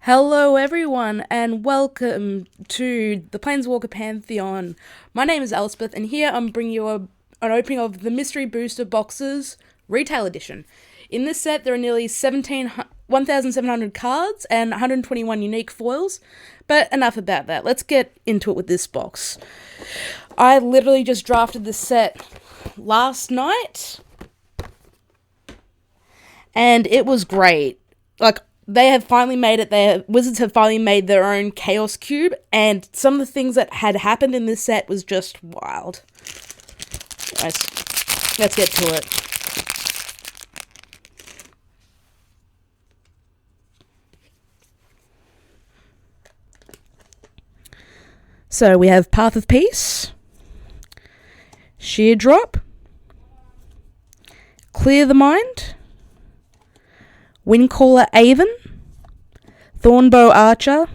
Hello everyone and welcome to the Planeswalker Pantheon. My name is Elspeth and here I'm bringing you an opening of the Mystery Booster Boxes Retail Edition. In this set there are nearly 1,700 cards and 121 unique foils, but enough about that. Let's get into it with this box. I literally just drafted this set last night and it was great. They have finally made it. Wizards have finally made their own Chaos Cube, and some of the things that had happened in this set was just wild. Let's get to it. So we have Path of Peace, Sheer Drop, Clear the Mind, Windcaller Aven, Thornbow Archer,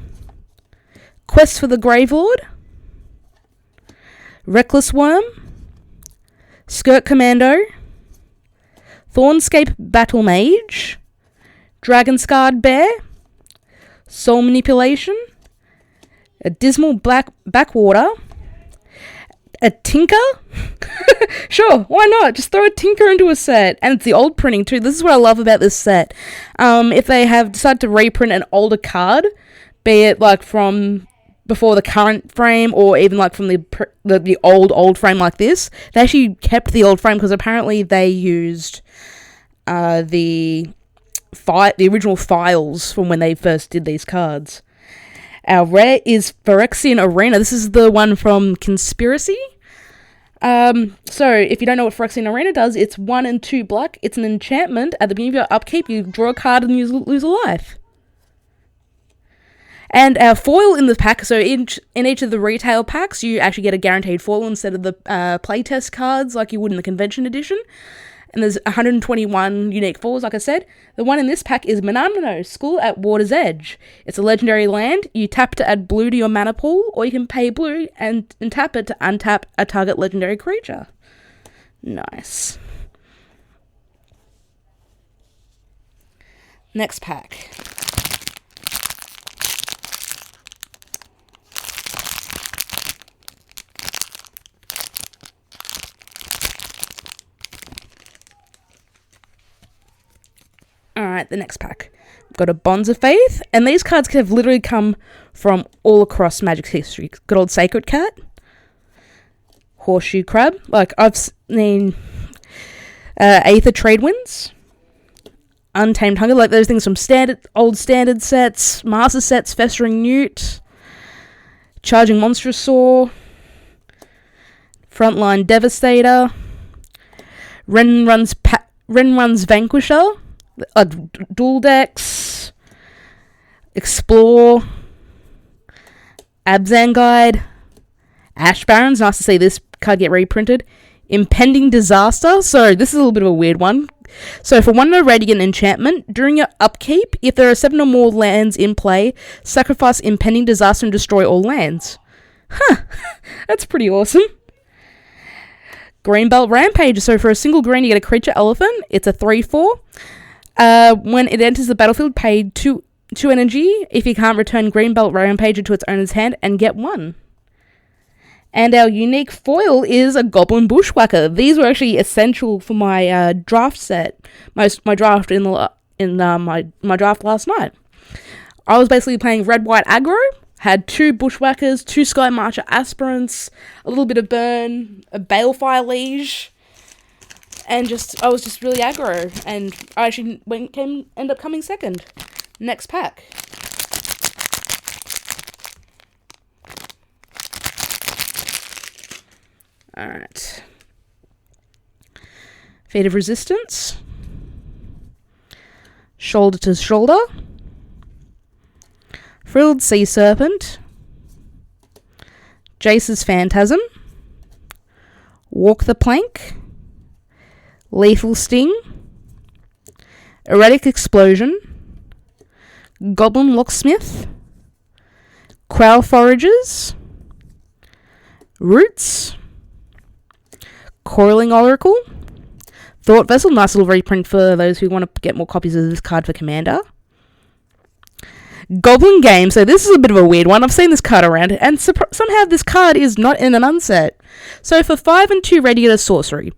Quest for the Gravelord, Reckless Worm, Skirt Commando, Thornscape Battle Mage, Dragon Scarred Bear, Soul Manipulation, a Dismal Backwater, a Tinker. Sure, why not? Just throw a Tinker into a set. And it's the old printing too. This is what I love about this set. If they have decided to reprint an older card, be it like from before the current frame or even like from the old frame like this, they actually kept the old frame because apparently they used the original files from when they first did these cards. Our rare is Phyrexian Arena. This is the one from Conspiracy. So if you don't know what Phyrexian Arena does, it's 1 and 2 black. It's an enchantment. At the beginning of your upkeep, you draw a card and you lose a life. And our foil in the pack, so in each of the retail packs, you actually get a guaranteed foil instead of the playtest cards like you would in the convention edition. And there's 121 unique foils, like I said. The one in this pack is Manamino, School at Water's Edge. It's a legendary land. You tap to add blue to your mana pool, or you can pay blue and tap it to untap a target legendary creature. Nice. Next pack. Alright, the next pack. We've got a Bonds of Faith, and these cards have literally come from all across Magic's history. Good old Sacred Cat, Horseshoe Crab, like I've seen Aether Tradewinds, Untamed Hunger, like those things from old standard sets, Master sets, Festering Newt, Charging Monstrosaur, Frontline Devastator, Ren Runs Vanquisher, Dual Decks, Explore, Abzan Guide, Ash Barons, nice to see this card get reprinted, Impending Disaster, so this is a little bit of a weird one. So for 1 Radiant Enchantment, during your upkeep, if there are 7 or more lands in play, sacrifice Impending Disaster and destroy all lands. Huh, that's pretty awesome. Greenbelt Rampage, so for a single green you get a creature elephant, it's a 3/4. When it enters the battlefield, pay 2 energy if you can't return Greenbelt Rampage to its owner's hand and get 1. And our unique foil is a Goblin Bushwhacker. These were actually essential for my draft set. My draft my draft last night. I was basically playing red-white aggro. Had 2 Bushwhackers, 2 Sky Marcher Aspirants, a little bit of Burn, a Balefire Liege. And I was just really aggro, and I actually end up coming second. Next pack. Alright. Fate of Resistance. Shoulder to Shoulder. Frilled Sea Serpent. Jace's Phantasm. Walk the Plank. Lethal Sting, Erratic Explosion, Goblin Locksmith, Crow Foragers, Roots, Coiling Oracle, Thought Vessel, nice little reprint for those who want to get more copies of this card for Commander, Goblin Game. So this is a bit of a weird one. I've seen this card around, and somehow this card is not in an unset. So for 5 and 2 red, you get a sorcery.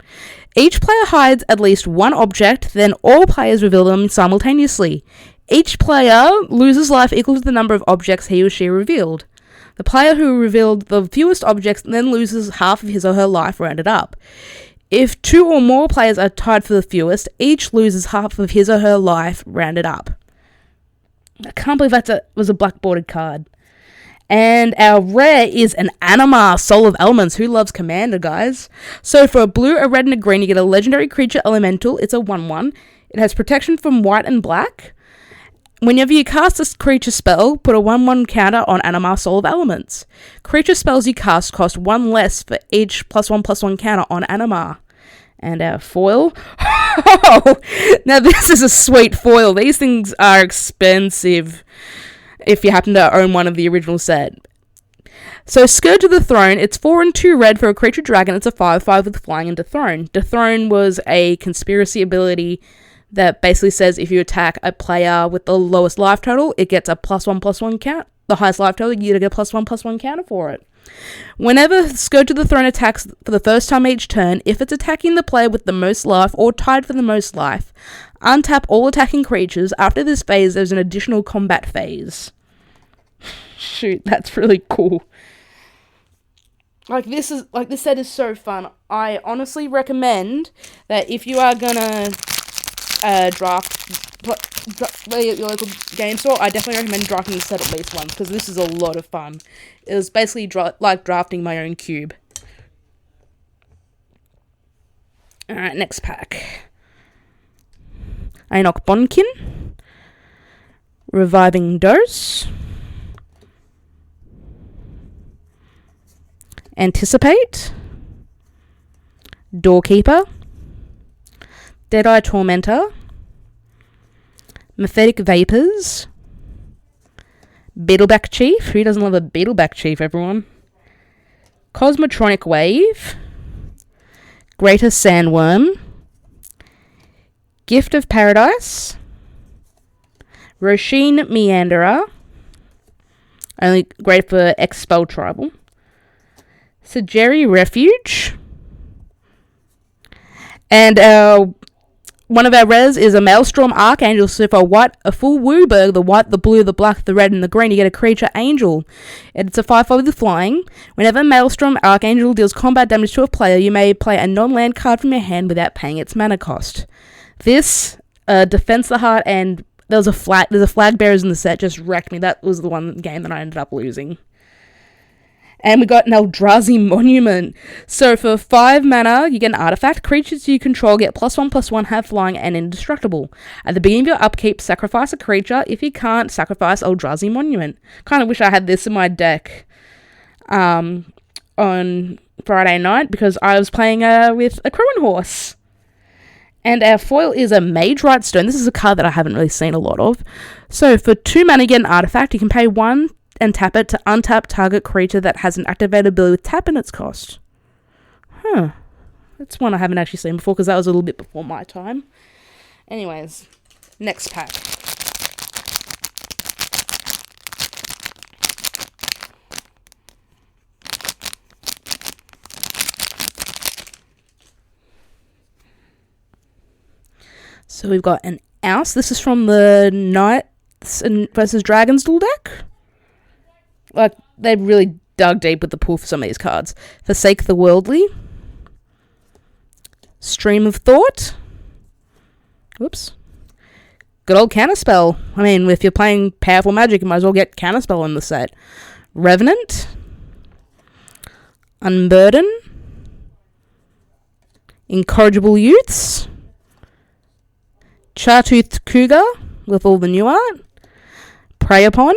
Each player hides at least one object, then all players reveal them simultaneously. Each player loses life equal to the number of objects he or she revealed. The player who revealed the fewest objects then loses half of his or her life rounded up. If 2 or more players are tied for the fewest, each loses half of his or her life rounded up. I can't believe that was a black bordered card. And our rare is an Animar, Soul of Elements. Who loves Commander, guys? So for a blue, a red, and a green, you get a legendary creature elemental. It's a 1/1. It has protection from white and black. Whenever you cast a creature spell, put a 1/1 counter on Animar, Soul of Elements. Creature spells you cast cost 1 less for each +1/+1 counter on Animar. And our foil. Oh, now this is a sweet foil. These things are expensive if you happen to own one of the original set. So Scourge of the Throne, it's 4 and 2 red for a creature dragon. It's a 5/5 with flying and Dethrone. Dethrone was a conspiracy ability that basically says if you attack a player with the lowest life total, it gets a +1/+1 count. The highest life total, you get a +1/+1 counter for it. Whenever Scourge of the Throne attacks for the first time each turn, if it's attacking the player with the most life or tied for the most life, untap all attacking creatures. After this phase, there's an additional combat phase. Shoot, that's really cool. This set is so fun. I honestly recommend that if you are gonna play at your local game store, I definitely recommend drafting the set at least once, because this is a lot of fun. It was basically like drafting my own cube. Alright, next pack. Anok Bonkin. Reviving Dose. Anticipate. Doorkeeper. Deadeye Tormentor. Mephitic Vapors. Beetleback Chief. Who doesn't love a Beetleback Chief, everyone? Cosmotronic Wave. Greater Sandworm. Gift of Paradise. Roshin Meanderer. Only great for X-Spell Tribal. Sajeri Refuge. And one of our rares is a Maelstrom Archangel. So for white, a full Wooburg, the white, the blue, the black, the red, and the green, you get a creature angel. It's a 5/5 with flying. Whenever Maelstrom Archangel deals combat damage to a player, you may play a non-land card from your hand without paying its mana cost. This, Defense the Heart, and there's a Flag Bearers in the set, just wrecked me. That was the one game that I ended up losing. And we got an Eldrazi Monument. So for 5 mana, you get an artifact. Creatures you control get +1/+1, have flying, and indestructible. At the beginning of your upkeep, sacrifice a creature. If you can't, sacrifice Eldrazi Monument. Kind of wish I had this in my deck on Friday night, because I was playing with a Crewin Horse. And our foil is a Mage Rightstone. This is a card that I haven't really seen a lot of. So for 2 mana, you get an artifact. You can pay 1 and tap it to untap target creature that has an activated ability with tap in its cost. That's one I haven't actually seen before, because that was a little bit before my time. Anyways, next pack. So we've got an Ouse. This is from the Knights versus Dragons duel deck. They really dug deep with the pool for some of these cards. Forsake the Worldly. Stream of Thought. Whoops. Good old Counterspell. I mean, if you're playing powerful Magic, you might as well get Counterspell in the set. Revenant. Unburden. Incorrigible Youths. Chartoothed Cougar, with all the new art. Prey Upon.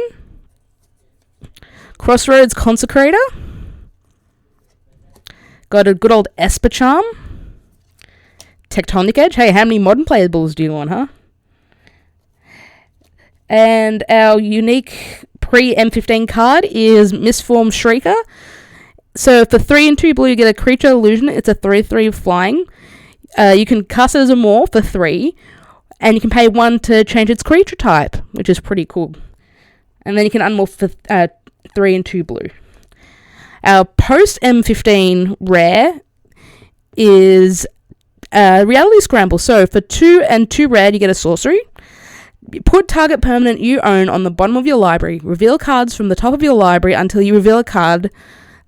Crossroads Consecrator. Got a good old Esper Charm. Tectonic Edge. Hey, how many modern playables do you want, huh? And our unique pre-M15 card is Misformed Shrieker. So for 3 and 2 blue, you get a creature illusion. It's a 3/3 flying. You can cast it as a morph for 3, and you can pay 1 to change its creature type, which is pretty cool. And then you can unmorph for 3 and 2 blue. Our post M15 rare is Reality Scramble. So for 2 and 2 red, you get a sorcery. Put target permanent you own on the bottom of your library. Reveal cards from the top of your library until you reveal a card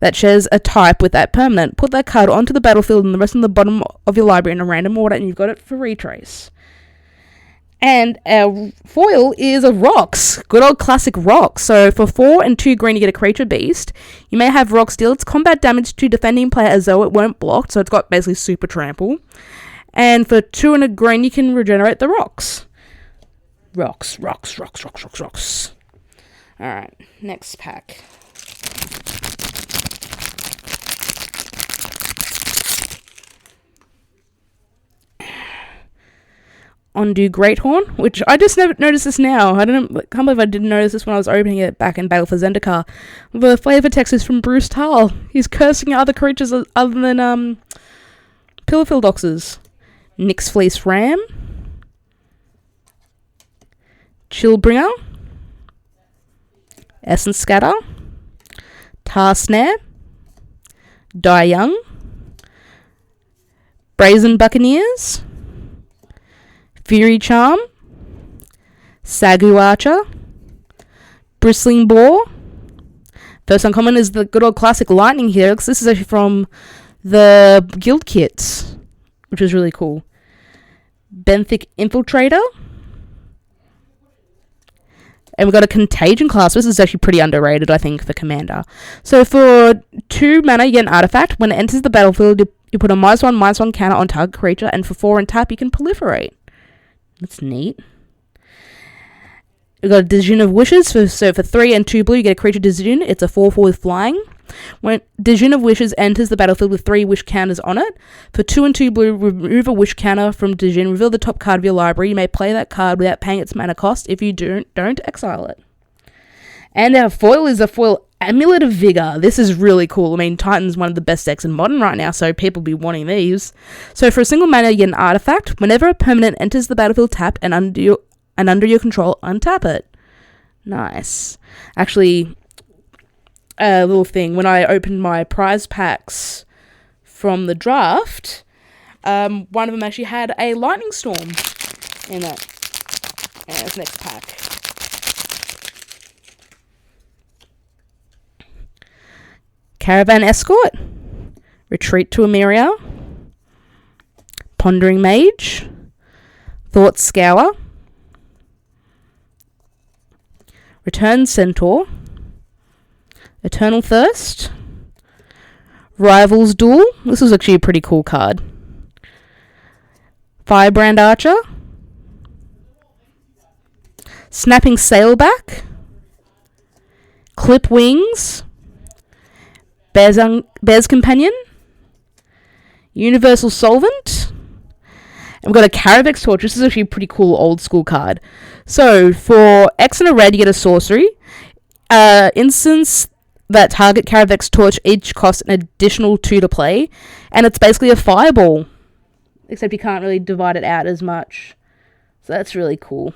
that shares a type with that permanent. Put that card onto the battlefield and the rest on the bottom of your library in a random order, and you've got it for retrace. And our foil is a Rocks. Good old classic Rocks. So for 4 and 2 green, you get a creature beast. You may have Rocks deal its combat damage to defending player as though it weren't blocked. So it's got basically super trample. And for 2 and a green, you can regenerate the Rocks. Rocks. Alright, next pack. Undo Greathorn, which I just never noticed this now. I can't believe I didn't notice this when I was opening it back in Battle for Zendikar. The flavor text is from Bruce Tarl. He's cursing other creatures other than Pillarfield Oxes. Nyx Fleece Ram. Chillbringer. Essence Scatter. Tar Snare. Die Young. Brazen Buccaneers. Fury Charm, Sagu Archer, Bristling Boar. First uncommon is the good old classic Lightning Helix. This is actually from the guild kits, which is really cool. Benthic Infiltrator. And we've got a Contagion class. This is actually pretty underrated, I think, for Commander. So for 2 mana, you get an artifact. When it enters the battlefield, you put a -1/-1 counter on target creature, and for 4 and tap, you can proliferate. That's neat. We've got a Decision of Wishes. So for 3 and 2 blue, you get a creature Decision. It's a 4/4 with flying. When Decision of Wishes enters the battlefield with 3 wish counters on it. For 2 and 2 blue, remove a wish counter from Decision. Reveal the top card of your library. You may play that card without paying its mana cost. If you don't exile it. And our foil is a foil Amulet of Vigor. This is really cool. I mean, Titan's one of the best decks in Modern right now, so people be wanting these. So for a single mana, you get an artifact. Whenever a permanent enters the battlefield tapped and under your control, untap it. Nice. Actually, a little thing. When I opened my prize packs from the draft, one of them actually had a Lightning Storm in it. And it's next pack. Caravan Escort, Retreat to Emeria, Pondering Mage, Thought Scour, Return Centaur, Eternal Thirst, Rivals Duel. This was actually a pretty cool card. Firebrand Archer, Snapping Sailback, Clip Wings, Bear's Companion, Universal Solvent, and we've got a Caravax Torch. This is actually a pretty cool old school card. So for X and a red, you get a sorcery. Instance that target Caravax Torch each costs an additional 2 to play, and it's basically a fireball, except you can't really divide it out as much. So that's really cool.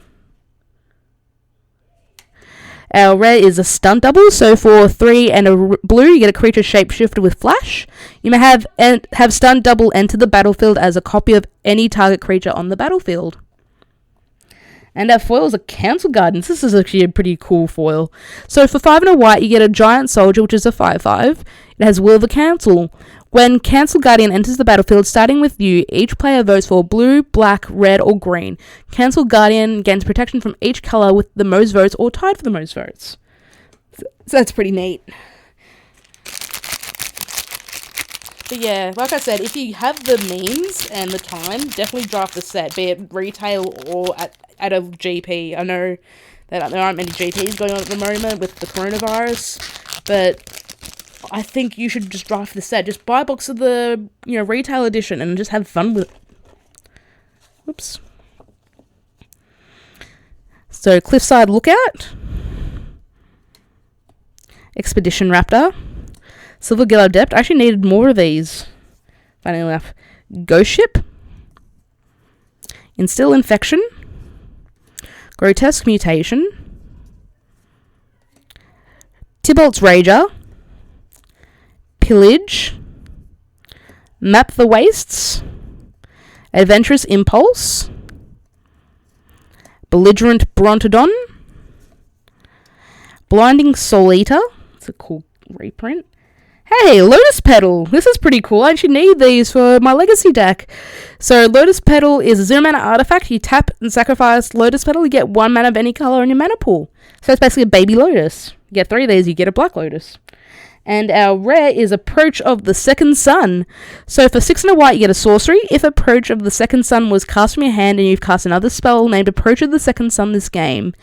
Our rare is a stunt double, so for 3 and a blue, you get a creature shapeshifter with flash. You may have stunt double enter the battlefield as a copy of any target creature on the battlefield. And our foil is a Council Guardians. This is actually a pretty cool foil. So for 5 and a white, you get a Giant Soldier, which is a 5/5. It has Will of the Council. When Council Guardian enters the battlefield, starting with you, each player votes for blue, black, red, or green. Council Guardian gains protection from each colour with the most votes or tied for the most votes. So that's pretty neat. But yeah, like I said, if you have the means and the time, definitely draft the set, be it retail or at a GP. I know that there aren't many GPs going on at the moment with the coronavirus, but I think you should just draft the set. Just buy a box of the retail edition and just have fun with it. Whoops. So Cliffside Lookout, Expedition Raptor, Silvergill Adept. I actually needed more of these, funny enough. Ghost Ship, Instill Infection, Grotesque Mutation, Tybalt's Rager, Pillage, Map the Wastes, Adventurous Impulse, Belligerent Brontodon, Blinding Soul Eater. It's a cool reprint. Hey, Lotus Pedal! This is pretty cool. I actually need these for my Legacy deck. So, Lotus Pedal is a 0 mana artifact. You tap and sacrifice Lotus Pedal, you get 1 mana of any color in your mana pool. So, it's basically a baby Lotus. You get 3 of these, you get a Black Lotus. And our rare is Approach of the Second Sun. So, for 6 and a white, you get a sorcery. If Approach of the Second Sun was cast from your hand and you've cast another spell named Approach of the Second Sun this game,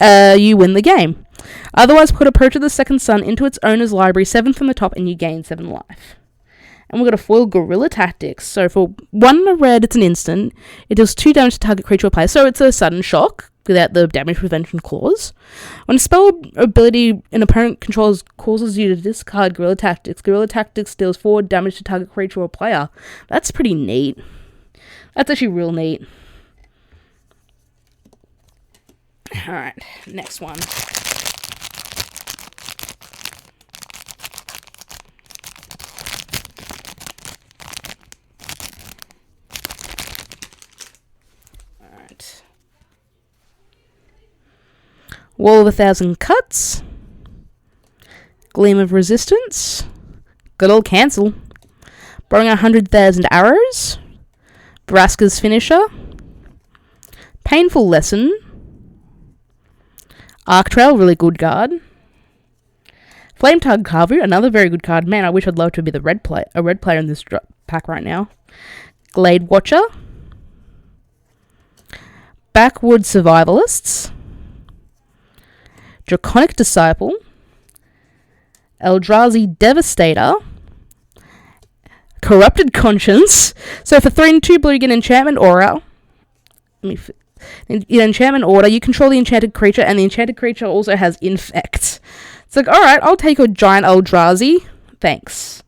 you win the game. Otherwise, put Approach of the Second Sun into its owner's library, 7 from the top, and you gain 7 life. And we've got a foil Guerrilla Tactics. So for 1 in a red, it's an instant. It deals 2 damage to target creature or player. So it's a sudden shock without the damage prevention clause. When a spell ability an opponent controls causes you to discard Guerrilla Tactics deals 4 damage to target creature or player. That's pretty neat. That's actually real neat. Alright, next one. Alright. Wall of 1,000 Cuts. Gleam of Resistance. Good old Cancel. Borrowing 100,000 Arrows. Vraska's Finisher. Painful Lesson. Arc Trail, really good card. Flame Tug Kavu, another very good card. Man, I wish I'd love to be a red player in this pack right now. Glade Watcher. Backwood Survivalists. Draconic Disciple. Eldrazi Devastator. Corrupted Conscience. So for 3 and 2 blue, you get Enchantment Aura. In Enchantment Order, you control the enchanted creature, and the enchanted creature also has Infect. It's like, alright, I'll take a giant Eldrazi. Thanks.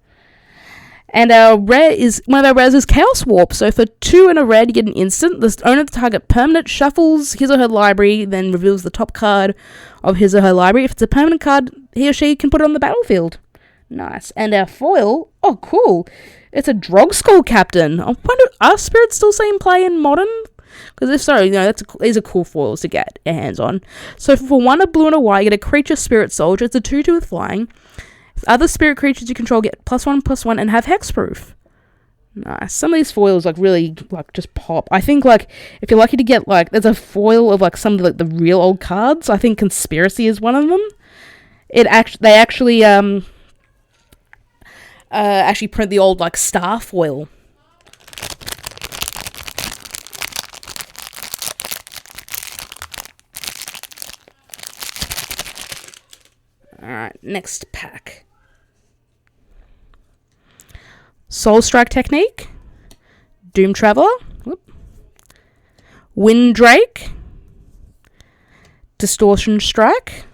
And our rare is, one of our rares is Chaos Warp. So for 2 and a red, you get an instant. The owner of the target permanent shuffles his or her library, then reveals the top card of his or her library. If it's a permanent card, he or she can put it on the battlefield. Nice. And our foil, oh cool, it's a Drogskull Captain. I wonder, are spirits still seeing play in Modern? Because if so, these are cool foils to get your hands on. So for 1 a blue and a white, you get a creature Spirit Soldier. It's a 2/2 with flying. Other spirit creatures you control get +1/+1 and have hexproof. Nice. Some of these foils really just pop. I think if you're lucky to get there's a foil of some of the real old cards. I think Conspiracy is one of them. They actually print the old star foil. Alright, next pack. Soul Strike Technique. Doom Traveler. Wind Drake. Distortion Strike.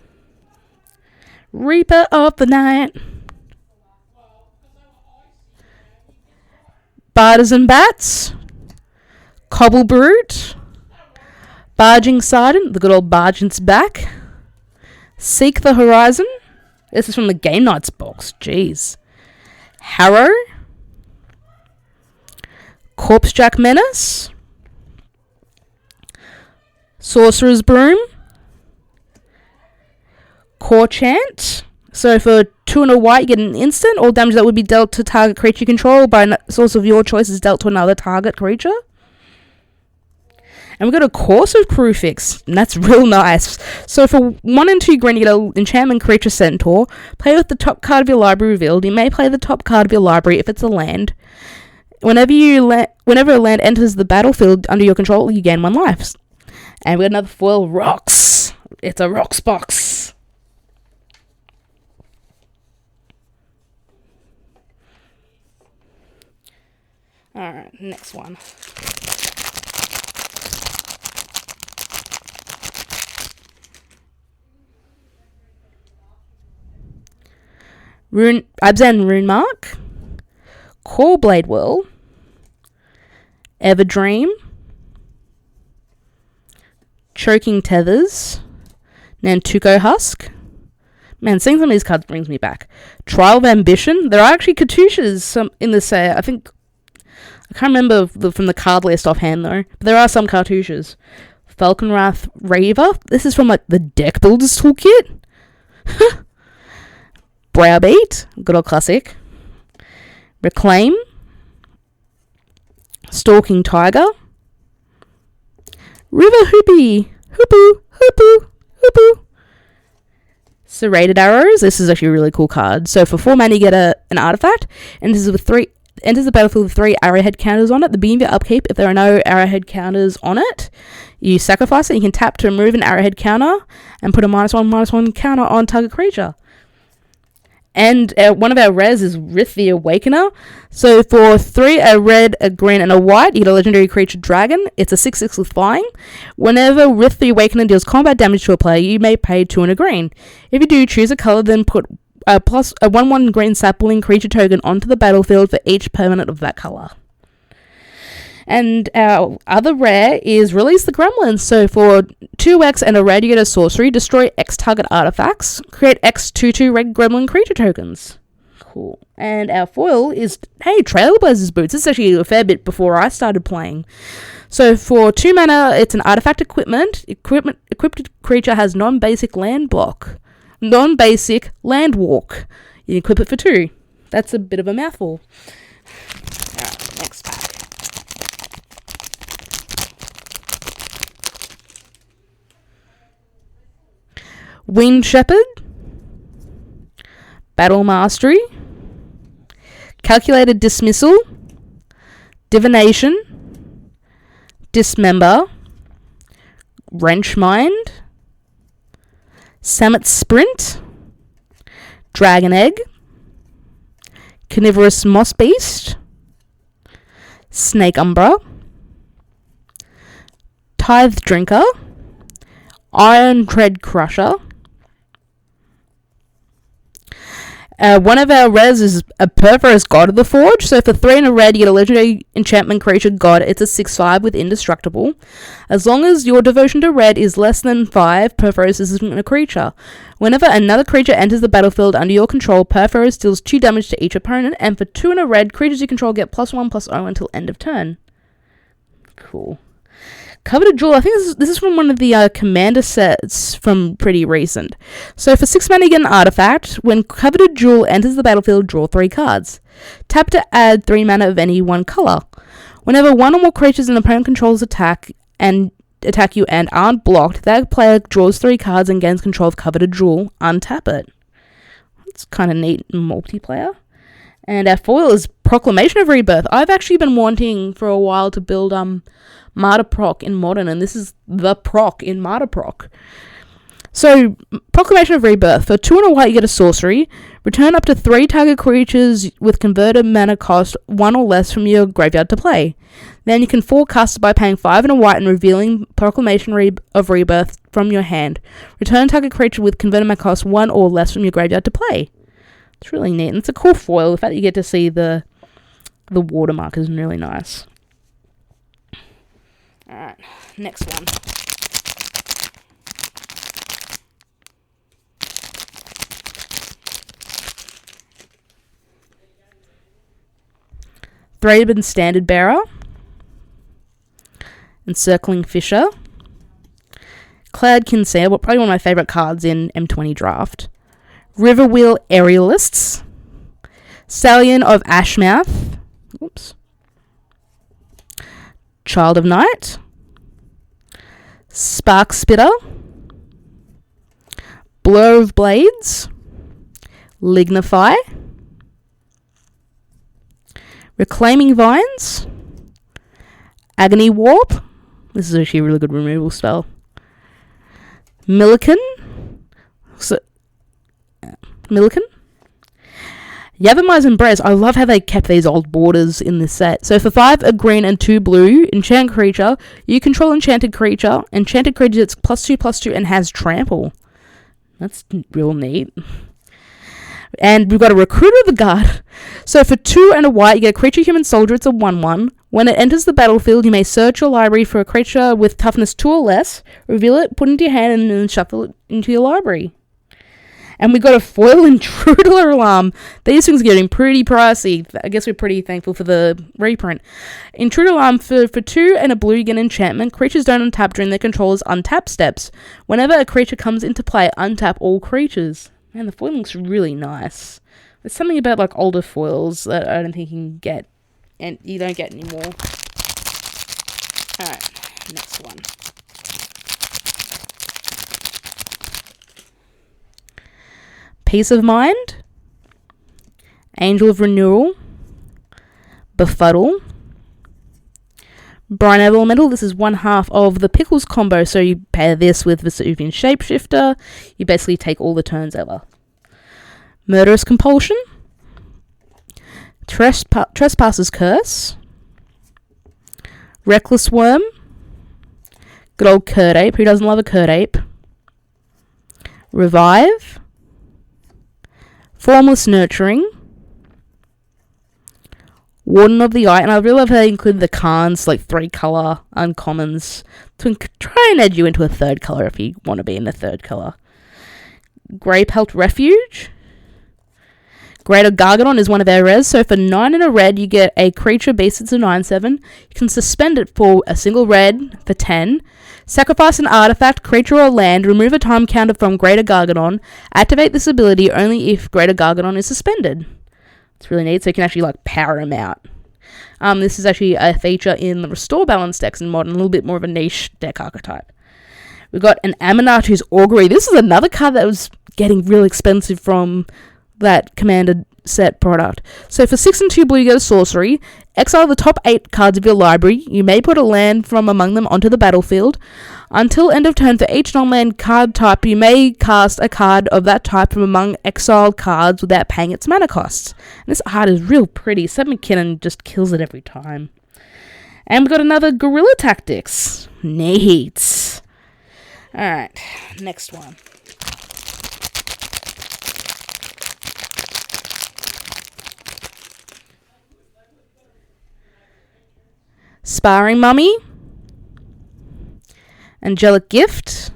Reaper of the Night. Bartizan Bats. Cobble Brute. Barging Sidon. The good old Bargent's back. Seek the Horizon. This is from the Game Nights box. Jeez. Harrow. Corpsejack Menace. Sorcerer's Broom. Core Chant. So for 2 and a white, you get an instant. All damage that would be dealt to target creature you control by a source of your choice is dealt to another target creature. And we've got a Course of Crucifix, and that's real nice. So for 1 and 2 green, you get an Enchantment Creature Centaur. Play with the top card of your library revealed. You may play the top card of your library if it's a land. Whenever a land enters the battlefield under your control, you gain 1 life. And we got another foil, Rocks. It's a Rocks box. Alright, next one. Abzan Runemark. Core Blade Whirl. Everdream. Choking Tethers. Nantuko Husk. Man, seeing some of these cards brings me back. Trial of Ambition. There are actually cartouches in this set. I think... I can't remember from the card list offhand, though. But there are some cartouches. Falconwrath Raver. This is from, like, the Deck Builder's Toolkit. Browbeat. Good old classic. Reclaim. Stalking Tiger. River Hoopy. Hoopoo. Hoopoo. Hoopoo. Serrated Arrows. This is actually a really cool card. So for 4 mana, you get an artifact. Enters the battlefield with 3 arrowhead counters on it. The beginning of your upkeep, if there are no arrowhead counters on it, you sacrifice it. You can tap to remove an arrowhead counter and put a -1/-1 counter on target creature. And one of our rares is Rith the Awakener. So for 3, a red, a green, and a white, you get a legendary creature dragon. It's a 6/6 with flying. Whenever Rith the Awakener deals combat damage to a player, you may pay 2 and a green. If you do, choose a color, then put a 1/1 green sapling creature token onto the battlefield for each permanent of that color. And our other rare is Release the Gremlins. So for 2x and a red, you get a sorcery. Destroy X target artifacts. Create X 2/2 red gremlin creature tokens. Cool. And our foil is, hey, Trailblazer's Boots. This is actually a fair bit before I started playing. So for 2 mana, it's an artifact equipment. Equipped creature has non-basic land block. Non-basic land walk. You equip it for 2. That's a bit of a mouthful. Alright, next pack. Winged Shepherd, Battle Mastery, Calculated Dismissal, Divination, Dismember, Wrench Mind, Summit Sprint, Dragon Egg, Carnivorous Moss Beast, Snake Umbra, Tithe Drinker, Iron Tread Crusher. One of our rares is a Perforos God of the Forge. So for 3 and a red, you get a legendary enchantment creature god. It's a 6/5 with indestructible. As long as your devotion to red is less than 5, Perforos isn't a creature. Whenever another creature enters the battlefield under your control, Perforos deals 2 damage to each opponent. And for 2 and a red, creatures you control get +1/+0 until end of turn. Cool. Coveted Jewel, I think this is from one of the commander sets from pretty recent. So for 6 mana, you get an artifact. When Coveted Jewel enters the battlefield, draw 3 cards. Tap to add 3 mana of any one color. Whenever 1 or more creatures an opponent controls attack you and aren't blocked, that player draws 3 cards and gains control of Coveted Jewel. Untap it. It's kind of neat in multiplayer. And our foil is Proclamation of Rebirth. I've actually been wanting for a while to build Martyr Proc in Modern, and this is the proc in Martyr Proc. So, Proclamation of Rebirth. For 2 and a white, you get a sorcery. Return up to 3 target creatures with converted mana cost 1 or less from your graveyard to play. Then you can forecast it by paying 5 and a white and revealing Proclamation of Rebirth from your hand. Return target creature with converted mana cost 1 or less from your graveyard to play. It's really neat, and it's a cool foil. The fact that you get to see the watermark is really nice. Alright, next one. Thraben Standard Bearer, Encircling Fisher, Cloud Kinsale, probably one of my favourite cards in M20 Draft, Riverwheel Aerialists, Stallion of Ashmouth, oops, Child of Night, Spark Spitter, Blur of Blades, Lignify, Reclaiming Vines, Agony Warp, this is actually a really good removal spell, Milliken, Yavimai's Embrace. I love how they kept these old borders in this set. So for 5, a green and 2 blue, enchant creature. You control enchanted creature. Enchanted creature it's +2/+2 and has trample. That's real neat. And we've got a Recruiter of the Guard. So for 2 and a white, you get a creature human soldier. It's a 1/1. When it enters the battlefield, you may search your library for a creature with toughness 2 or less, reveal it, put it into your hand, and then shuffle it into your library. And we got a foil Intruder Alarm. These things are getting pretty pricey. I guess we're pretty thankful for the reprint. Intruder Alarm for 2 and a blue, you get an enchantment. Creatures don't untap during their controller's untap steps. Whenever a creature comes into play, untap all creatures. Man, the foil looks really nice. There's something about like older foils that I don't think you can get, and you don't get anymore. Alright, next one. Peace of Mind, Angel of Renewal, Befuddle, Brine Elemental. This is one half of the Pickles combo, so you pair this with Vesuvian Shapeshifter. You basically take all the turns ever. Murderous Compulsion, Trespasser's Curse, Reckless Worm, good old Curd Ape. Who doesn't love a Curd Ape? Revive, Formless Nurturing, Warden of the Eye, and I really love how they include the Khans, like 3-colour uncommons, to try and edge you into a 3rd colour if you want to be in the 3rd colour. Grey Pelt Refuge. Greater Garganon is one of our rares, so for 9 and a red, you get a creature beast. It's a 9/7. You can suspend it for a single red for 10. Sacrifice an artifact, creature or land, remove a time counter from Greater Garganon. Activate this ability only if Greater Garganon is suspended. It's really neat, so you can actually like power him out. This is actually a feature in the Restore Balance decks in Modern, a little bit more of a niche deck archetype. We've got an Aminatu's Augury. This is another card that was getting real expensive from that Commander set product. So for 6 and 2 blue, you get a sorcery. Exile the top 8 cards of your library. You may put a land from among them onto the battlefield. Until end of turn, for each non-land card type, you may cast a card of that type from among exiled cards without paying its mana costs. And this art is real pretty. Seth McKinnon just kills it every time. And we've got another Guerrilla Tactics. Neat. Alright, next one. Sparring Mummy, Angelic Gift,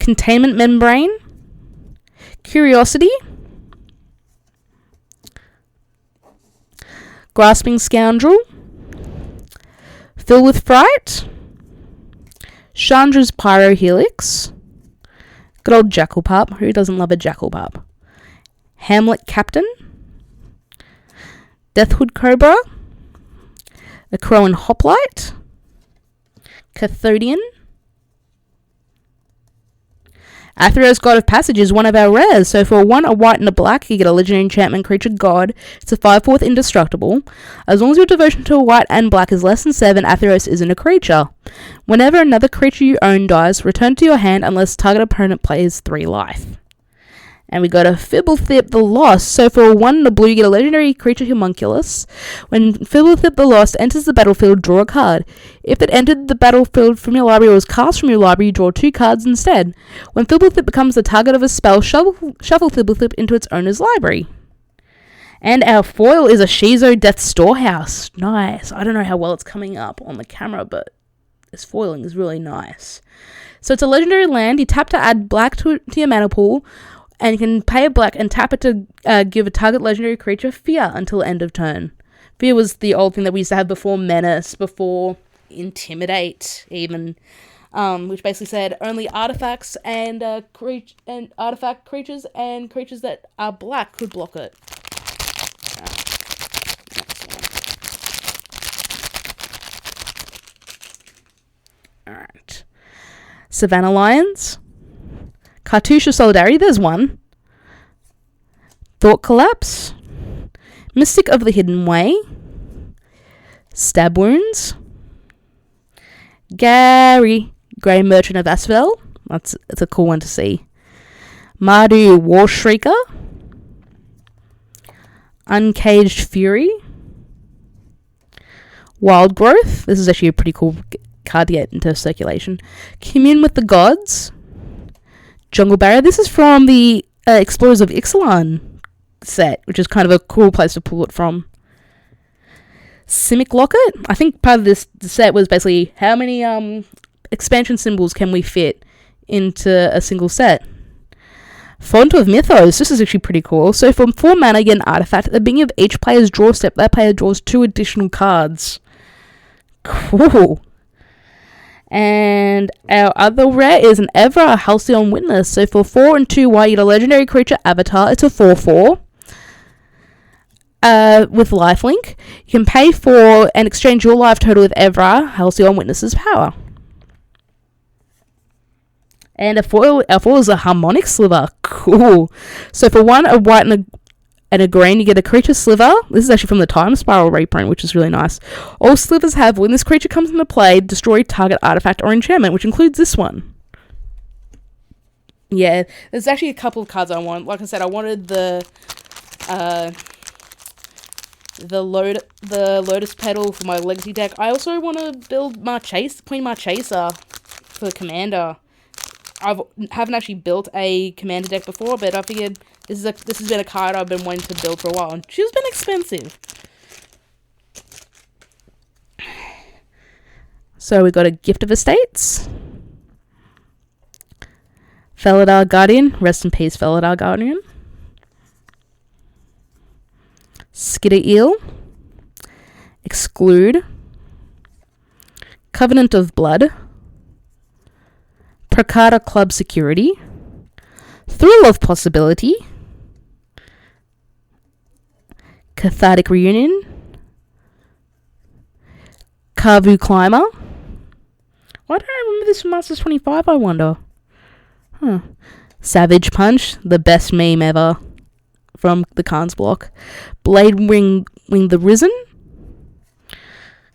Containment Membrane, Curiosity, Grasping Scoundrel, Fill with Fright, Chandra's Pyrohelix, good old Jackal Pup. Who doesn't love a Jackal Pup? Hamlet Captain, Deathwood Cobra, a Crowan Hoplite, Cathodian, Atheros God of Passage is one of our rares, so for 1, a white and a black, you get a legendary enchantment creature god. It's a 5/4 indestructible. As long as your devotion to a white and black is less than 7, Atheros isn't a creature. Whenever another creature you own dies, return to your hand unless target opponent plays 3 life. And we got a Fibblethip the Lost. So for 1 and a blue, you get a legendary creature Homunculus. When Fibblethip the Lost enters the battlefield, draw a card. If it entered the battlefield from your library or was cast from your library, you draw 2 cards instead. When Fibblethip becomes the target of a spell, shuffle Fibblethip into its owner's library. And our foil is a Shizo Death Storehouse. Nice. I don't know how well it's coming up on the camera, but this foiling is really nice. So it's a legendary land. You tap to add black to your mana pool, and you can pay a black and tap it to give a target legendary creature fear until end of turn. Fear was the old thing that we used to have before Menace, before Intimidate, even, which basically said only artifacts and artifact creatures and creatures that are black could block it. Alright. Savannah Lions, Cartouche Solidarity, there's one. Thought Collapse, Mystic of the Hidden Way, Stab Wounds, Gary, Grey Merchant of Asphodel, it's a cool one to see. Mardu War Shrieker, Uncaged Fury, Wild Growth, this is actually a pretty cool card to get into circulation. Commune with the Gods, Jungle Barrier. This is from the Explorers of Ixalan set, which is kind of a cool place to pull it from. Simic Locket. I think part of this set was basically how many expansion symbols can we fit into a single set. Font of Mythos. This is actually pretty cool. So for 4 mana, you get an artifact. At the beginning of each player's draw step, that player draws 2 additional cards. Cool. And our other rare is an Ever Halcyon Witness. So for 4 and 2 white, you get a legendary creature avatar. It's a 4/4. With lifelink. You can pay for and exchange your life total with Ever Halcyon Witness's power. And our foil is a Harmonic Sliver. Cool. So for 1, a white and a green, you get a creature sliver. This is actually from the Time Spiral reprint, which is really nice. All slivers have, when this creature comes into play, destroy target artifact or enchantment, which includes this one. Yeah, there's actually a couple of cards I want. Like I said, I wanted the Lotus Pedal for my Legacy deck. I also want to build Queen Marchesa for the Commander. I haven't actually built a Commander deck before, but I figured this has been a card I've been wanting to build for a while, and she's been expensive. So we got a Gift of Estates. Felidar Guardian. Rest in peace, Felidar Guardian. Skitter Eel. Exclude. Covenant of Blood. Prakata Club Security. Thrill of Possibility. Cathartic Reunion. Kavu Climber. Why don't I remember this from Masters 25, I wonder? Savage Punch, the best meme ever from the Khans block. Blade Wing the Risen.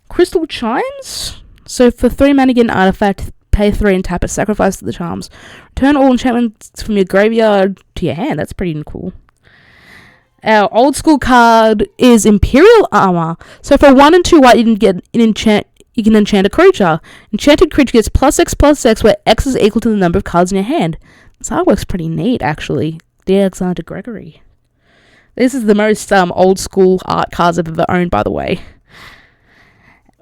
Crystal Chimes. So for 3 mana, get an artifact. Pay 3 and tap it. Sacrifice the charms. Return all enchantments from your graveyard to your hand. That's pretty cool. Our old school card is Imperial Armor. So for 1 and 2 white, you can enchant a creature. Enchanted creature gets +X/+X, where X is equal to the number of cards in your hand. This artwork's pretty neat, actually. The Alexander Gregory. This is the most old school art cards I've ever owned, by the way.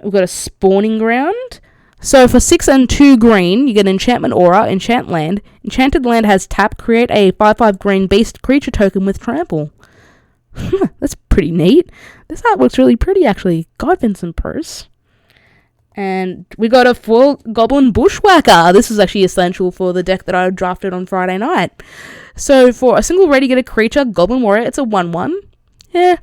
We've got a Spawning Ground. So for 6 and 2 green, you get Enchantment Aura, Enchant Land. Enchanted land has tap, create a 5/5 green beast creature token with trample. That's pretty neat. This artwork's really pretty, actually. God, Vincent Purse. And we got a full Goblin Bushwhacker. This is actually essential for the deck that I drafted on Friday night. So for a single red, you get a creature, Goblin Warrior. It's a 1/1. Yeah,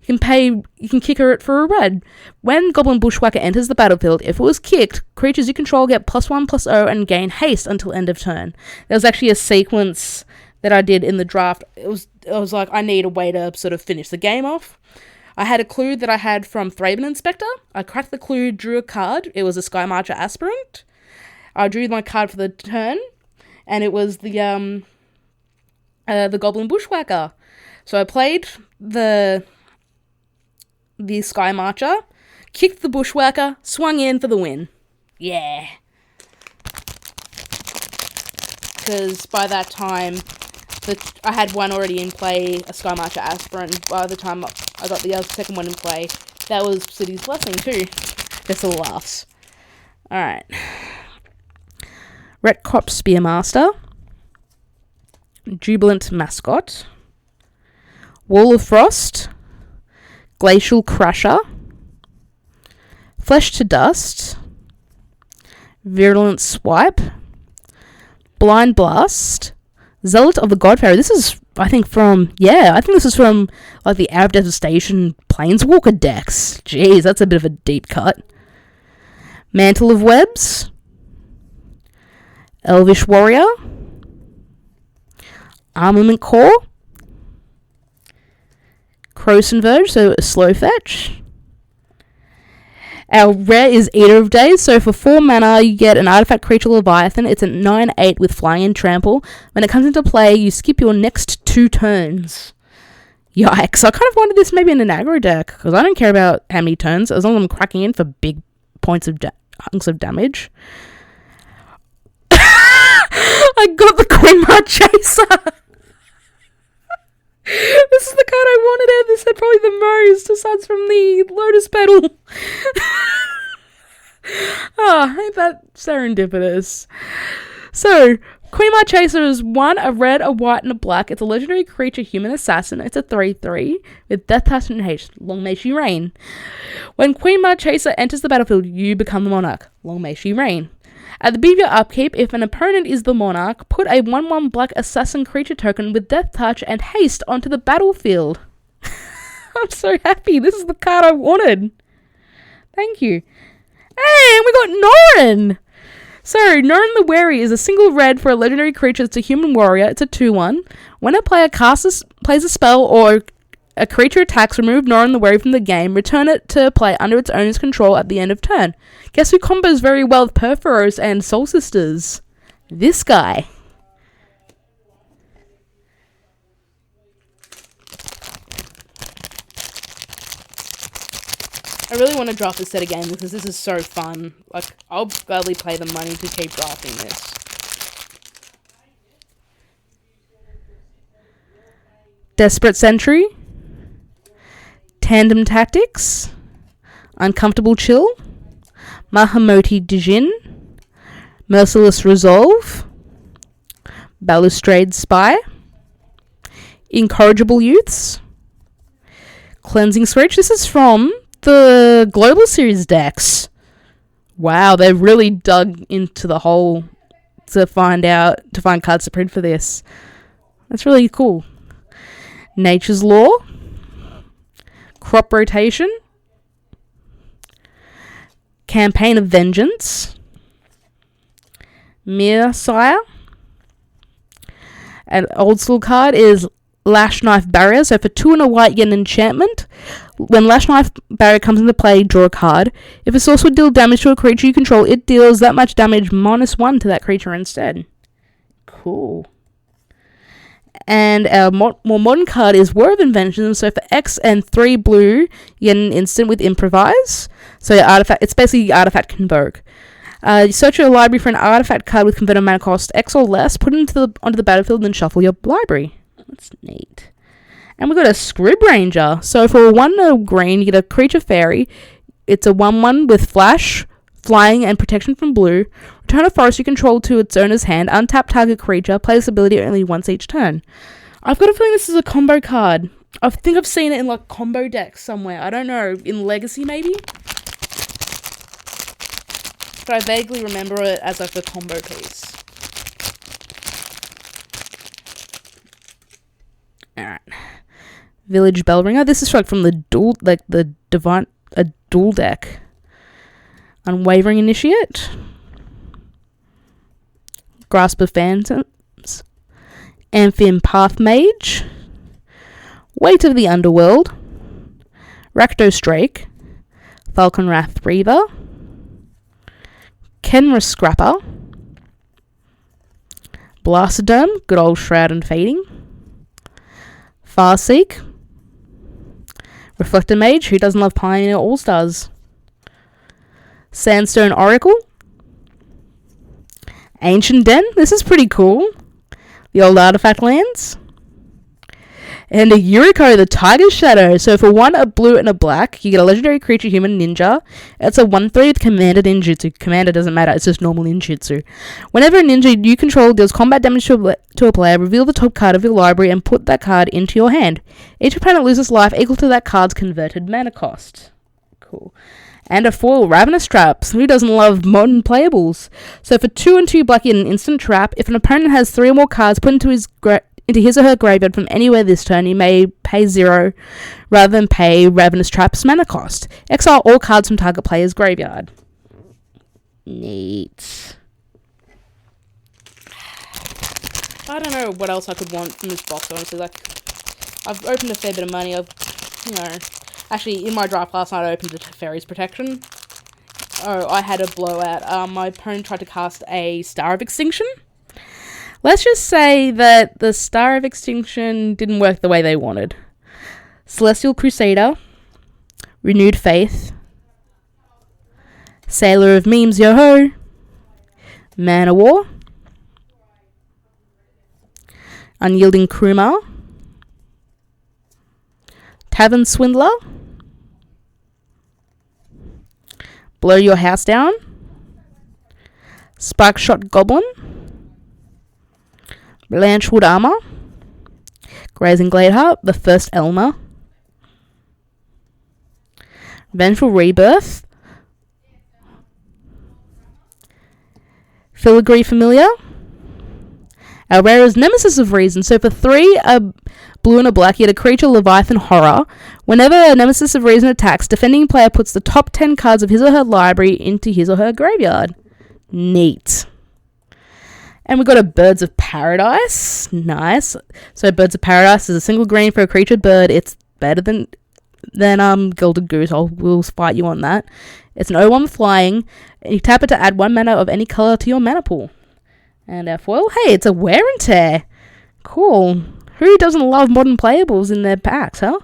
you can kick it for a red. When Goblin Bushwhacker enters the battlefield, if it was kicked, creatures you control get +1/+0 and gain haste until end of turn. There was actually a sequence that I did in the draft. I was like, I need a way to sort of finish the game off. I had a clue that I had from Thraben Inspector. I cracked the clue, drew a card. It was a Sky Marcher Aspirant. I drew my card for the turn, and it was the Goblin Bushwhacker. So I played the Sky Marcher, kicked the Bushwhacker, swung in for the win. Yeah. Because by that time, I had one already in play, a Sky Marcher Aspirant. By the time I got the second one in play, that was City's Blessing too. Just a laughs. Alright. Retcop Spearmaster. Jubilant Mascot. Wall of Frost. Glacial Crusher. Flesh to Dust. Virulent Swipe. Blind Blast. Zealot of the Godfairy. This is, I think this is from like the Hour of Devastation Planeswalker decks. Jeez, that's a bit of a deep cut. Mantle of Webs. Elvish Warrior. Armament Core. Croson Verge, so a slow fetch. Our rare is Eater of Days, so for 4 mana, you get an artifact creature Leviathan. It's a 9/8 with flying and trample. When it comes into play, you skip your next 2 turns. Yikes, I kind of wanted this maybe in an aggro deck, because I don't care about how many turns, as long as I'm cracking in for big points of hunks of damage. I got the Queen Marchesa! This is the card I wanted out. This had probably the most, aside from the Lotus Pedal. Ain't that serendipitous? So, Queen Chaser is 1, a red, a white, and a black. It's a legendary creature, human assassin. It's a 3/3 with death touch and haste. Long may she reign. When Queen Chaser enters the battlefield, you become the monarch. Long may she reign. At the beginning of your upkeep, if an opponent is the monarch, put a 1/1 black assassin creature token with death touch and haste onto the battlefield. I'm so happy. This is the card I wanted. Thank you. Hey, and we got Norrin! So, Norrin the Wary is a single red for a legendary creature. It's a human warrior. It's a 2/1. When a player plays a spell or a creature attacks, remove Norrin the Wary from the game. Return it to play under its owner's control at the end of turn. Guess who combos very well with Perforos and Soul Sisters? This guy. I really want to draft this set again because this is so fun. Like, I'll gladly pay the money to keep drafting this. Desperate Sentry. Tandem Tactics. Uncomfortable Chill. Mahamoti Dijin. Merciless Resolve. Balustrade Spy. Incorrigible Youths. Cleansing Switch. This is from the Global Series decks. Wow, they really dug into the hole to find cards to print for this. That's really cool. Nature's Law. Crop Rotation. Campaign of Vengeance. Mere Sire. An old school card is Lash Knife Barrier. So for 2 and a white, you get an enchantment. When Lash Knife Barrier comes into play, draw a card. If a source would deal damage to a creature you control, it deals that much damage -1 to that creature instead. Cool. And our more modern card is War of Invention. So for X and 3 blue, you get an instant with Improvise. So your artifact, it's basically Artifact Convoke. You search your library for an artifact card with converted mana cost X or less, put it onto the battlefield, and then shuffle your library. That's neat. And we've got a Scrib Ranger. So for 1 green, you get a creature fairy. It's a 1/1 with flash, flying, and protection from blue. Return a forest you control to its owner's hand. Untap target creature. Play this ability only once each turn. I've got a feeling this is a combo card. I think I've seen it in like combo decks somewhere. I don't know. In Legacy maybe? But I vaguely remember it as like the combo piece. Alright. Village Bellringer. This is from the dual deck. Unwavering Initiate. Grasp of Phantoms. Amphion Path Mage. Weight of the Underworld. Rakdos Drake. Falcon Wrath Reaver. Kenra Scrapper. Blastoderm. Good old Shroud and Fading. Farseek. Reflector Mage. Who doesn't love Pioneer All-Stars? Sandstone Oracle. Ancient Den. This is pretty cool. The old artifact lands. And a Yuriko, the Tiger's Shadow. So for 1, a blue and a black, you get a legendary creature, human ninja. It's a 1/3 with Commander Ninjutsu. Commander doesn't matter, it's just normal ninjutsu. Whenever a ninja you control deals combat damage to a player, reveal the top card of your library and put that card into your hand. Each opponent loses life equal to that card's converted mana cost. Cool. And a foil, Ravenous Trap. Who doesn't love modern playables? So for 2 and 2 black, you get an instant trap. If an opponent has 3 or more cards put into his or her graveyard from anywhere this turn, you may pay 0 rather than pay Ravenous Trap's mana cost. Exile all cards from target player's graveyard. Neat. I don't know what else I could want from this box, honestly. Like, I've opened a fair bit of money. Actually, in my draft last night, I opened the Teferi's Protection. Oh, I had a blowout. My opponent tried to cast a Star of Extinction. Let's just say that the Star of Extinction didn't work the way they wanted. Celestial Crusader. Renewed Faith. Sailor of Memes, yo-ho. Man of War. Unyielding Krumar. Tavern Swindler. Blow Your House Down. Sparkshot Goblin. Blanchwood Armor, Grazing Gladeheart, the first Elmer, Vengeful Rebirth, Filigree Familiar, our rare is Nemesis of Reason. So for 3, a blue and a black, you get a creature Leviathan Horror. Whenever a Nemesis of Reason attacks, defending player puts the top 10 cards of his or her library into his or her graveyard. Neat. And we've got a Birds of Paradise. Nice. So Birds of Paradise is a single green for a creature bird. It's better than Gilded Goose. We'll fight you on that. It's an 0/1 flying. And you tap it to add 1 mana of any color to your mana pool. And our foil, hey, it's a Wear and Tear. Cool. Who doesn't love modern playables in their packs, huh?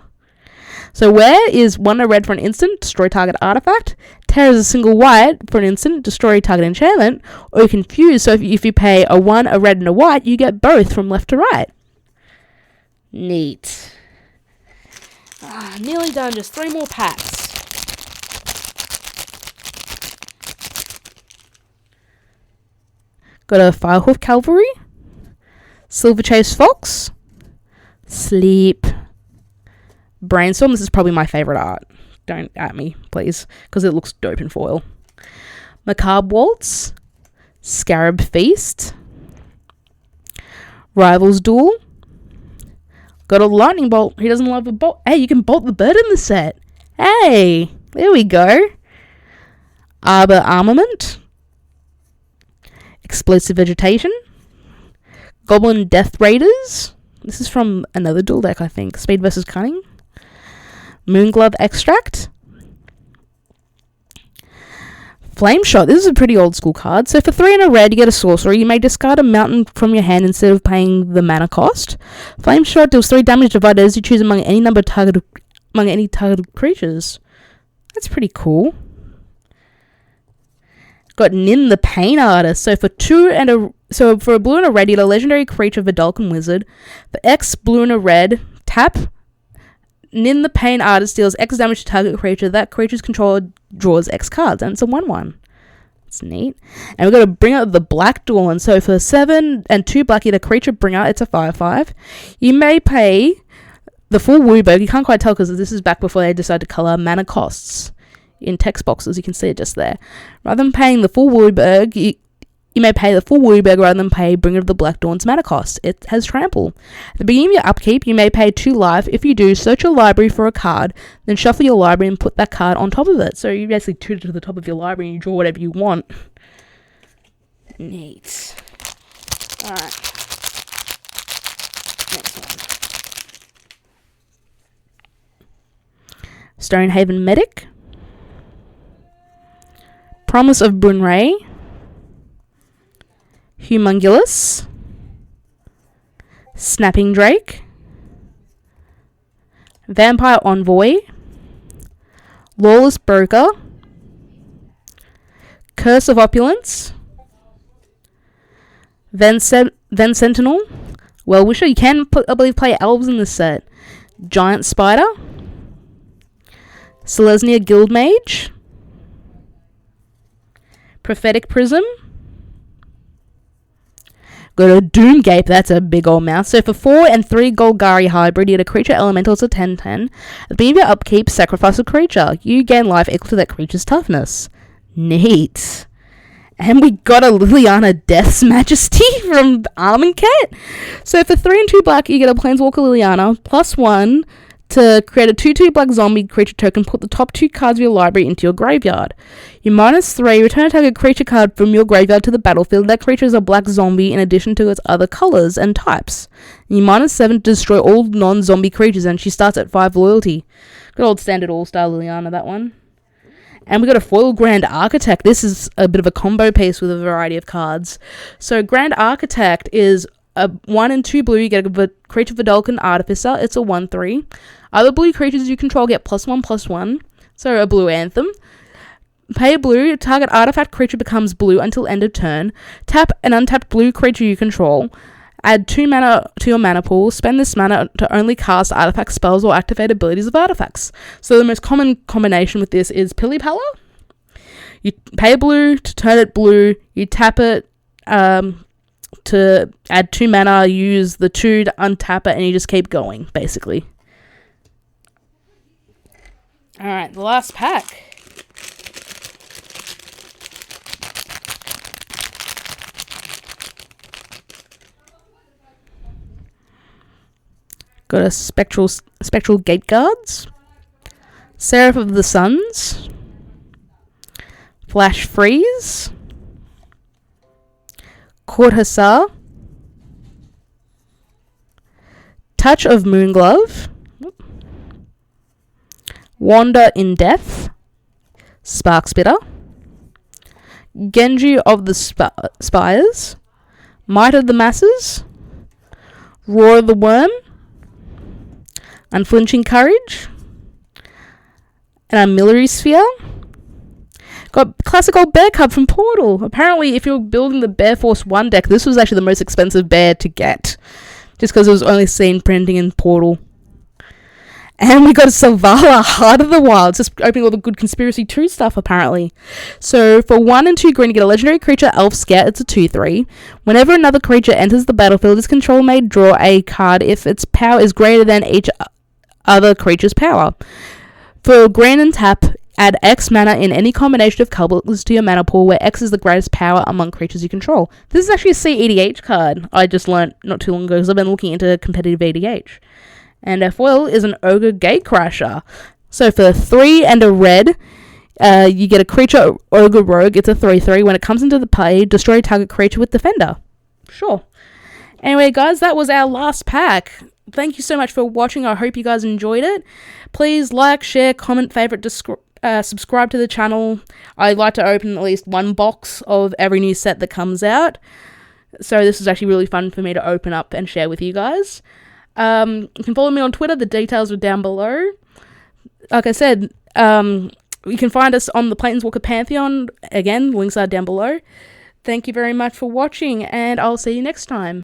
So Wear is 1 red for an instant, destroy target artifact. Tear is a single white for an instant, destroy target enchantment. Or Confuse, so if you pay a 1, a red, and a white, you get both from left to right. Neat. Nearly done, just 3 more packs. Got a Firehoof Cavalry, Silverchase Fox, Sleep, Brainstorm. This is probably my favourite art. Don't at me, please, because it looks dope in foil. Macabre Waltz, Scarab Feast, Rivals Duel. Got a Lightning Bolt. Who doesn't love a bolt? Hey, you can bolt the bird in the set. Hey, there we go. Arbor Armament, Explosive Vegetation, Goblin Death Raiders. This is from another duel deck, I think. Speed versus Cunning. Moonglove Extract. Flame Shot. This is a pretty old school card. So for 3 and a red, you get a sorcery. You may discard a mountain from your hand instead of paying the mana cost. Flame Shot deals 3 damage divided as you choose among any targeted creatures. That's pretty cool. Got Nin the Pain Artist. So for for a blue and a red, you get a legendary creature, Vidalcan Wizard. For X blue and a red, tap. Nin the Pain Artist deals X damage to target creature. That creature's controller draws X cards, and it's a 1/1. It's neat. And we've got to bring out the Black Dawn. So for 7 and 2 black, you get a creature bring out. It's a 5/5. You may pay the full Wooburg. You can't quite tell because this is back before they decided to colour mana costs in text boxes. You can see it just there. Rather than paying the full Wooburg, you may pay the full Wooburg rather than pay Bringer of the Black Dawn's mana cost. It has trample. At the beginning of your upkeep, you may pay 2 life. If you do, search your library for a card, then shuffle your library and put that card on top of it. So you basically toot it to the top of your library and you draw whatever you want. Neat. Alright. Next one. Stonehaven Medic. Promise of Brunray. Humongulus, Snapping Drake, Vampire Envoy, Lawless Broker, Curse of Opulence, then Sentinel, Well-Wisher. You can, I believe, play elves in this set. Giant Spider, Selesnya Guildmage, Prophetic Prism. Got a Doomgape, that's a big old mouth. So for 4 and 3 Golgari Hybrid, you get a creature elemental, it's a 10/10. At the beginning of your upkeep, sacrifice a creature. You gain life equal to that creature's toughness. Neat. And we got a Liliana Death's Majesty from Armenket. So for 3 and 2 black, you get a Planeswalker Liliana, +1 to create a 2/2 black zombie creature token. Put the top 2 cards of your library into your graveyard. You -3, return a target creature card from your graveyard to the battlefield. That creature is a black zombie in addition to its other colors and types. You -7 to destroy all non-zombie creatures, and she starts at 5 loyalty. Good old standard all-star Liliana, that one. And we got a foil Grand Architect. This is a bit of a combo piece with a variety of cards. So Grand Architect is a 1 and 2 blue. You get a creature Vidalcan Artificer. It's a 1/3. Other blue creatures you control get +1/+1. So a blue Anthem. Pay a blue. Target artifact creature becomes blue until end of turn. Tap an untapped blue creature you control. Add 2 mana to your mana pool. Spend this mana to only cast artifact spells or activate abilities of artifacts. So the most common combination with this is Pilly Pala. You pay a blue to turn it blue. You tap it to add 2 mana, use the 2 to untap it, and you just keep going, basically. Alright, the last pack. Got a Spectral Gate Guards, Seraph of the Suns, Flash Freeze, Court Hussar, Touch of Moonglove, Wander in Death, Spark Spitter, Genji of the Spires, Might of the Masses, Roar of the Worm, Unflinching Courage, and Armillary Sphere. Got classic old bear card from Portal. Apparently, if you're building the Bear Force 1 deck, this was actually the most expensive bear to get, just because it was only seen printing in Portal. And we got a Selvala, Heart of the Wilds, just opening all the good Conspiracy 2 stuff, apparently. So, for 1 and 2 green, you get a legendary creature, Elf Scout. It's a 2/3. Whenever another creature enters the battlefield, its control may draw a card if its power is greater than each other creature's power. For green and tap, add X mana in any combination of colors to your mana pool, where X is the greatest power among creatures you control. This is actually a CEDH card I just learnt not too long ago, because I've been looking into competitive EDH. And our foil is an Ogre Gatecrasher. So for 3 and a red, you get a creature Ogre Rogue. It's a 3/3. When it comes into the play, destroy target creature with Defender. Sure. Anyway, guys, that was our last pack. Thank you so much for watching. I hope you guys enjoyed it. Please like, share, comment, favorite, subscribe to the channel. I like to open at least 1 box of every new set that comes out. So this is actually really fun for me to open up and share with you guys. You can follow me on Twitter. The details are down below. Like I said, you can find us on the Planeswalker Pantheon. Again, links are down below. Thank you very much for watching, and I'll see you next time.